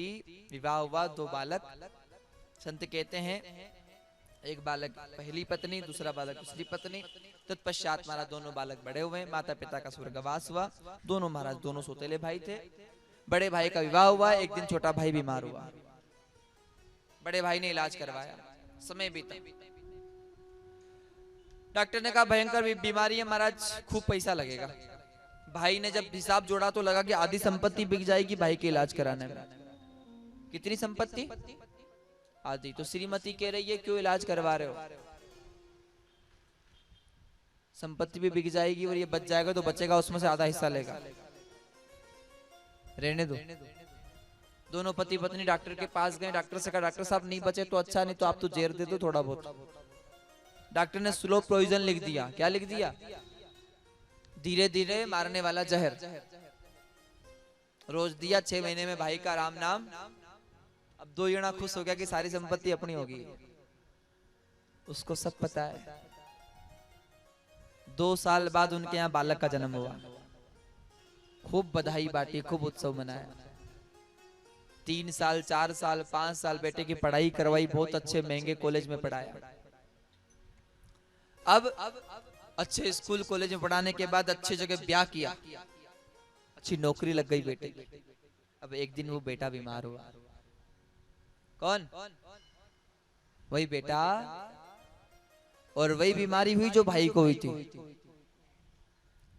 व्यक्ति विवाह हुआ, 2 बालक। संत कहते हैं एक बालक पहली पत्नी, दूसरा बालक दूसरी पत्नी। तत्पश्चात महाराज दोनों बालक बड़े हुए, माता पिता का स्वर्गवास हुआ। दोनों महाराज दोनों सौतेले भाई थे। बड़े भाई का विवाह हुआ, एक दिन छोटा भाई बीमार हुआ। बड़े भाई ने इलाज करवाया, समय बीता। डॉक्टर ने कहा भयंकर बीमारी है महाराज, खूब पैसा लगेगा। भाई ने जब हिसाब जोड़ा तो लगा कि आधी संपत्ति बिक जाएगी भाई के इलाज कराने में। कितनी संपत्ति? आधी। तो श्रीमती कह रही है क्यों इलाज करवा रहे हो, संपत्ति भी बिक जाएगी और ये बच जाएगा तो बचेगा, उसमें से आधा हिस्सा लेगा, रहने दो। दोनों पति पत्नी डॉक्टर के पास गए। डॉक्टर से कहा डॉक्टर साहब नहीं बचे तो अच्छा, नहीं तो आप तो जेर दे दो थोड़ा बहुत। डॉक्टर ने स्लो पॉइजन लिख दिया। क्या लिख दिया? धीरे धीरे मारने वाला जहर। रोज दिया, 6 महीने में भाई का राम नाम। अब 2 जना खुश हो गया कि सारी संपत्ति अपनी होगी। उसको सब पता है। 2 साल बाद उनके यहाँ बालक का जन्म हुआ। खूब बधाई बांटी, खूब उत्सव मनाया। 3 साल 4 साल 5 साल बेटे की पढ़ाई करवाई, बहुत अच्छे महंगे कॉलेज में पढ़ाया। अब अच्छे स्कूल कॉलेज में पढ़ाने के बाद अच्छी जगह ब्याह किया, अच्छी नौकरी लग गई बेटे की। अब एक दिन वो बेटा बीमार हुआ। कौन? वही बेटा। और वही बीमारी हुई जो भाई को हुई थी।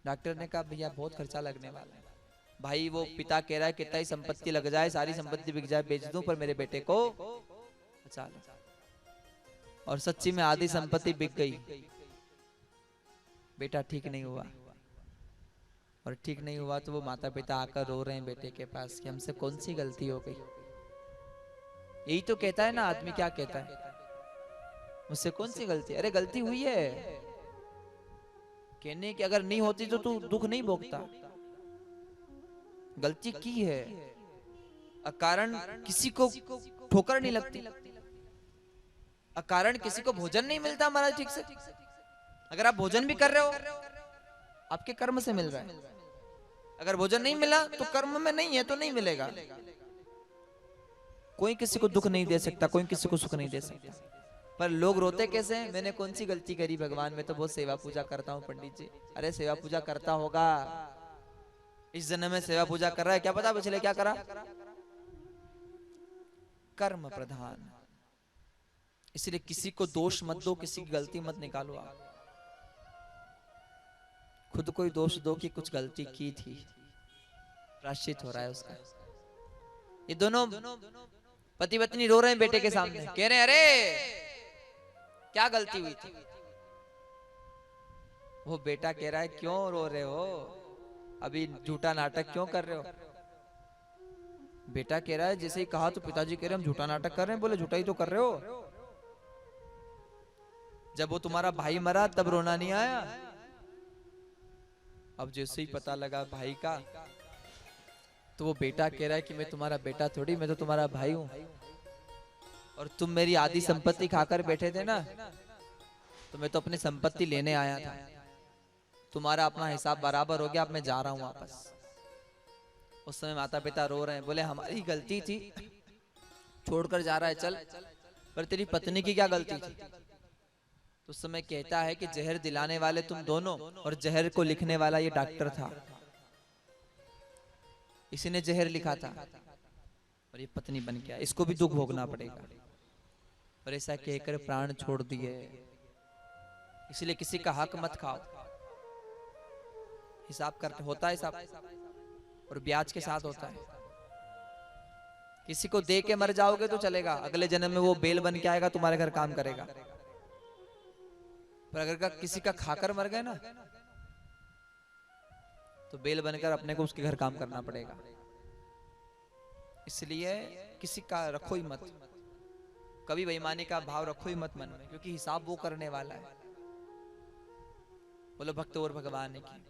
डॉक्टर ने कहा भैया बहुत खर्चा लगने वाला है। भाई वो पिता कह रहा है कितना ही संपत्ति लग जाए, सारी संपत्ति बिक जाए, बेच दूं, पर मेरे बेटे को बचा लो। और सच्ची में आधी संपत्ति बिक गई। बेटा ठीक नहीं हुआ। और ठीक नहीं हुआ तो वो माता पिता आकर रो रहे हैं बेटे के पास कि हमसे कौन सी गलती हो गई। यही तो कहता है ना आदमी, क्या कहता है, मुझसे कौन सी गलती? अरे गलती हुई है, कहने की अगर नहीं होती तो तू दुख नहीं भोगता। गलती की है, अकारण किसी को ठोकर नहीं लगती, अकारण किसी को भोजन नहीं मिलता महाराज ठीक से। अगर आप भोजन भी कर रहे हो आपके कर्म से मिल रहा है, अगर भोजन नहीं मिला तो कर्म में नहीं है तो नहीं मिलेगा। कोई किसी को दुख नहीं दे सकता, कोई किसी को सुख नहीं दे सकता। पर लोग रोते कैसे हैं? मैंने कौन सी गलती करी भगवान, मैं तो बहुत सेवा पूजा करता हूँ पंडित जी। अरे सेवा पूजा करता होगा, इस जन्म में सेवा पूजा कर रहा है, क्या पता पिछले क्या करा। कर्म प्रधान। इसलिए किसी को दोष मत दो, किसी की गलती मत निकालो। आप खुद कोई दोष दो कि कुछ गलती की थी, प्रायश्चित हो रहा है उसका। ये दोनों पति पत्नी रो रहे हैं बेटे के सामने, कह रहे हैं अरे क्या गलती हुई थी। वो बेटा कह रहा है क्यों रो रहे हो, अभी झूठा नाटक क्यों कर रहे हो। बेटा कह रहा है जैसे ही कहा तो पिताजी कह रहे हम झूठा नाटक कर रहे हैं। बोले झूठा ही तो कर रहे हो, जब वो तुम्हारा भाई मरा तब रोना नहीं आया। अब जैसे ही पता लगा भाई का, तो वो बेटा कह रहा है कि मैं तुम्हारा बेटा थोड़ी, मैं तो तुम्हारा भाई हूं। और तुम मेरी आधी संपत्ति खाकर बैठे थे ना, तो मैं तो अपनी संपत्ति लेने आया था। तुम्हारा अपना हिसाब बराबर हो गया, अब मैं जा रहा हूं वापस। उस समय माता पिता रो रहे हैं, बोले हमारी गलती थी, छोड़कर जा रहा है चल, पर तेरी पत्नी की क्या गलती थी। तो उस समय कहता है कि जहर दिलाने वाले तुम दोनों और जहर को लिखने वाला ये डॉक्टर था, इसी ने जहर लिखा था और ये पत्नी बन गया, इसको भी दुख भोगना पड़ेगा। और ऐसा कहकर प्राण छोड़ दिए। इसलिए किसी का हक मत खाओ, हिसाब करते होता है हिसाब, और ब्याज के साथ होता है। किसी को दे के मर जाओगे तो चलेगा, अगले जन्म में वो बेल बन के आएगा, तुम्हारे घर काम करेगा। पर अगर किसी का खाकर मर गए ना, तो बेल बनकर अपने को उसके घर काम करना पड़ेगा। इसलिए किसी का रखो ही मत, कभी बेईमानी का भाव रखो ही मत मन में, क्योंकि हिसाब वो करने वाला है। बोलो भक्त और भगवान की।